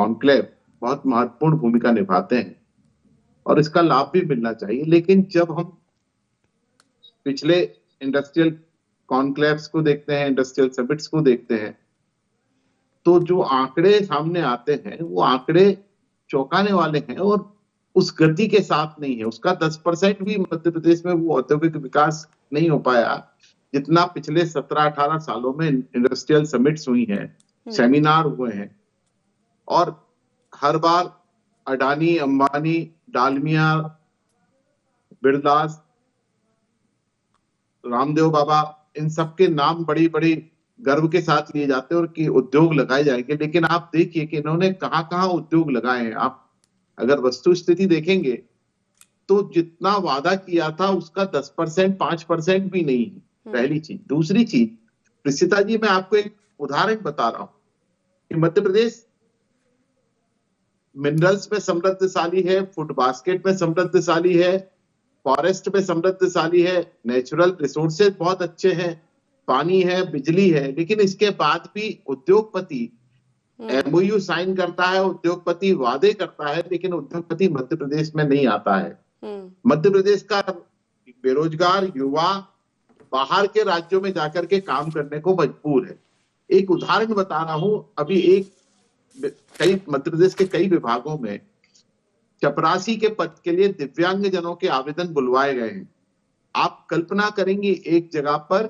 Conclave बहुत महत्वपूर्ण भूमिका निभाते हैं और इसका लाभ भी मिलना चाहिए। लेकिन जब हम पिछले इंडस्ट्रियल कॉन्क्लेव्स को देखते हैं, इंडस्ट्रियल समिट्स को देखते हैं, तो जो आंकड़े सामने आते हैं वो आंकड़े चौंकाने वाले हैं और उस गति के साथ नहीं है। उसका 10% भी मध्य प्रदेश में वो औद्योगिक विकास नहीं हो पाया जितना पिछले 17-18 सालों में इंडस्ट्रियल समिट्स हुई हैं, सेमिनार हुए हैं। और हर बार अडानी, अंबानी, डालमिया, बिरलास, रामदेव बाबा, इन सबके नाम बड़ी बड़ी गर्व के साथ लिए जाते हैं और कि उद्योग लगाए जाएंगे। लेकिन आप देखिए कि इन्होंने कहां कहां उद्योग लगाए हैं। आप अगर वस्तु स्थिति देखेंगे तो जितना वादा किया था उसका 10%, 5% भी नहीं है, पहली चीज। दूसरी चीज, प्रिसिता जी, मैं आपको एक उदाहरण बता रहा हूं कि मध्य प्रदेश मिनरल्स में समृद्धशाली है, फूड बास्केट में समृद्धशाली है, फॉरेस्ट में समृद्धशाली है, नेचुरल रिसोर्सेज बहुत अच्छे हैं, पानी है, बिजली है। लेकिन इसके बाद भी उद्योगपति एमओयू साइन करता है, उद्योगपति वादे करता है, लेकिन उद्योगपति मध्य प्रदेश में नहीं आता है। मध्य प्रदेश का बेरोजगार युवा बाहर के राज्यों में जाकर के काम करने को मजबूर है। एक उदाहरण बता रहा हूं, अभी कई मध्य प्रदेश के कई विभागों में चपरासी के पद के लिए दिव्यांग जनों के आवेदन बुलवाए गए हैं। आप कल्पना करेंगे, एक जगह पर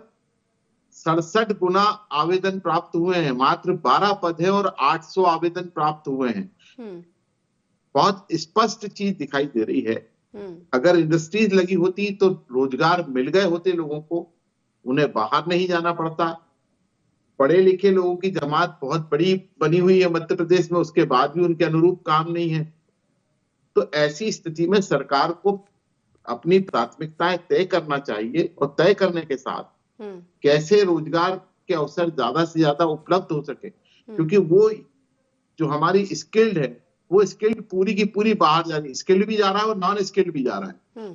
67 गुना आवेदन प्राप्त हुए हैं, मात्र 12 पद है और 800 आवेदन प्राप्त हुए हैं। बहुत स्पष्ट चीज दिखाई दे रही है। अगर इंडस्ट्रीज लगी होती तो रोजगार मिल गए होते लोगों को, उन्हें बाहर नहीं जाना पड़ता। पढ़े लिखे लोगों की जमात बहुत बड़ी बनी हुई है मध्य प्रदेश में, उसके बाद भी उनके अनुरूप काम नहीं है। तो ऐसी स्थिति में सरकार को अपनी प्राथमिकताएं तय करना चाहिए और तय करने के साथ कैसे रोजगार के अवसर ज्यादा से ज्यादा उपलब्ध हो सके। क्योंकि वो जो हमारी स्किल्ड है, वो स्किल्ड पूरी की पूरी बाहर जा रही है। स्किल्ड भी जा रहा है और नॉन स्किल्ड भी जा रहा है।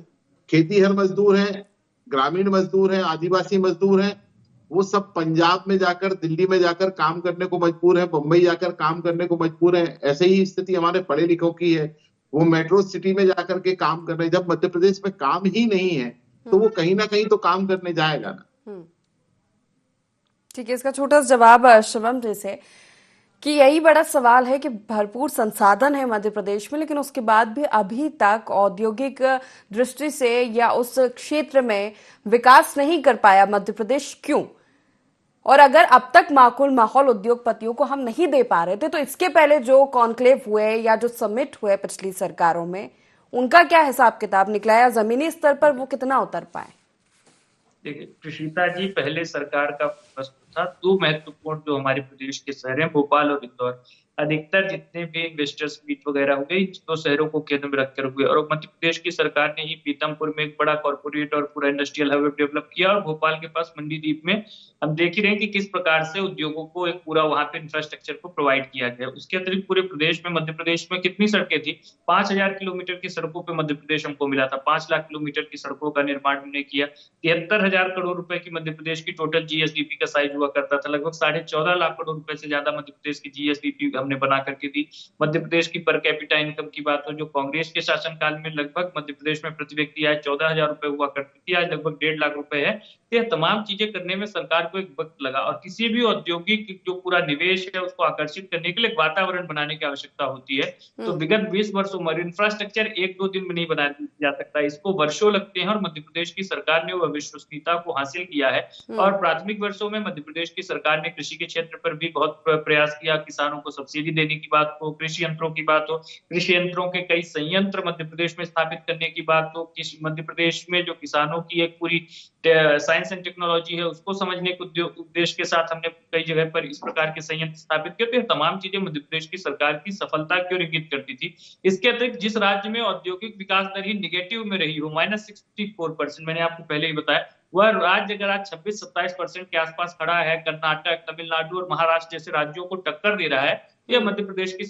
खेतीहर मजदूर है, ग्रामीण मजदूर है, आदिवासी मजदूर है, वो सब पंजाब में जाकर, दिल्ली में जाकर काम करने को मजबूर है, मुंबई जाकर काम करने को मजबूर है। ऐसे ही स्थिति हमारे पढ़े लिखों की है, वो मेट्रो सिटी में जाकर के काम कर रहे हैं। जब मध्य प्रदेश में काम ही नहीं है तो वो कहीं ना कहीं तो काम करने जाएगा ना। ठीक है, इसका छोटा सा जवाब शिवम जैसे कि यही बड़ा सवाल है कि भरपूर संसाधन है मध्य प्रदेश में, लेकिन उसके बाद भी अभी तक औद्योगिक दृष्टि से या उस क्षेत्र में विकास नहीं कर पाया मध्य प्रदेश, क्यों? और अगर अब तक माकूल माहौल उद्योगपतियों को हम नहीं दे पा रहे थे, तो इसके पहले जो कॉन्क्लेव हुए या जो समिट हुए पिछली सरकारों में, उनका क्या हिसाब किताब निकला या जमीनी स्तर पर वो कितना उतर पाए? देखिए प्रीशिता जी, पहले सरकार का प्रश्न था दो महत्वपूर्ण जो हमारे प्रदेश के शहर हैं, भोपाल और इंदौर। अधिकतर जितने भी इन्वेस्टर्स मीट वगैरह हुए, इन दो शहरों को केंद्र में रखकर हुए। और मध्य प्रदेश की सरकार ने ही पीतमपुर में एक बड़ा कॉर्पोरेट और पूरा इंडस्ट्रियल हब डेवलप किया, और भोपाल के पास मंडीदीप में हम देख ही रहे हैं कि किस प्रकार से उद्योगों को एक पूरा वहां पे इंफ्रास्ट्रक्चर को प्रोवाइड किया गया। उसके अतिरिक्त पूरे प्रदेश में, मध्य प्रदेश में कितनी सड़कें थी? 5,000 किलोमीटर की सड़कों पे मध्य प्रदेश हमको मिला था। 5 लाख किलोमीटर की सड़कों का निर्माण हमने किया। 73,000 करोड़ रुपए की मध्य प्रदेश की टोटल जीएसडीपी का साइज हुआ करता था। लगभग 14.5 लाख करोड़ रुपए से ज्यादा मध्य प्रदेश की जीएसडीपी हमने बना करके दी। मध्य प्रदेश की पर कैपिटा इनकम की बात हो, जो कांग्रेस के शासनकाल में लगभग मध्य प्रदेश में प्रति व्यक्ति आय 14,000 रुपए हुआ करती थी, आज लगभग 1.5 लाख रुपए है। ये तमाम चीजें करने में सरकार को एक वक्त लगा, और किसी भी औद्योगिक जो पूरा निवेश है उसको आकर्षित करने के लिए एक वातावरण बनाने की आवश्यकता होती है। तो विगत 20 वर्षों में इंफ्रास्ट्रक्चर 1-2 दिन में नहीं बनाया जा सकता, इसको वर्षों लगते हैं। और मध्य प्रदेश की सरकार ने वह विश्वसनीयता को हासिल किया है। और प्राथमिक वर्षों में मध्य प्रदेश की सरकार ने कृषि के क्षेत्र पर भी बहुत प्रयास किया। किसानों को सब्सिडी देने की बात हो, कृषि यंत्रों की बात हो, कृषि यंत्रों के कई संयंत्र मध्य प्रदेश में स्थापित करने की बात हो, मध्य प्रदेश में जो किसानों की एक पूरी साइंस एंड टेक्नोलॉजी है उसको समझने के उद्देश्य के साथ हमने कई जगह पर इस प्रकार के संयंत्र स्थापित किए। तो तमाम चीजें मध्य प्रदेश की सरकार की सफलता की ओर इंगित करती थी। इसके अतिरिक्त जिस राज्य में औद्योगिक विकास दर ही निगेटिव में रही हो, -64%, मैंने आपको पहले ही बताया, वह राज्य अगर आज 26-27% के आसपास खड़ा है, कर्नाटक, तमिलनाडु और महाराष्ट्र जैसे राज्यों को टक्कर दे रहा है, यह मध्य प्रदेश की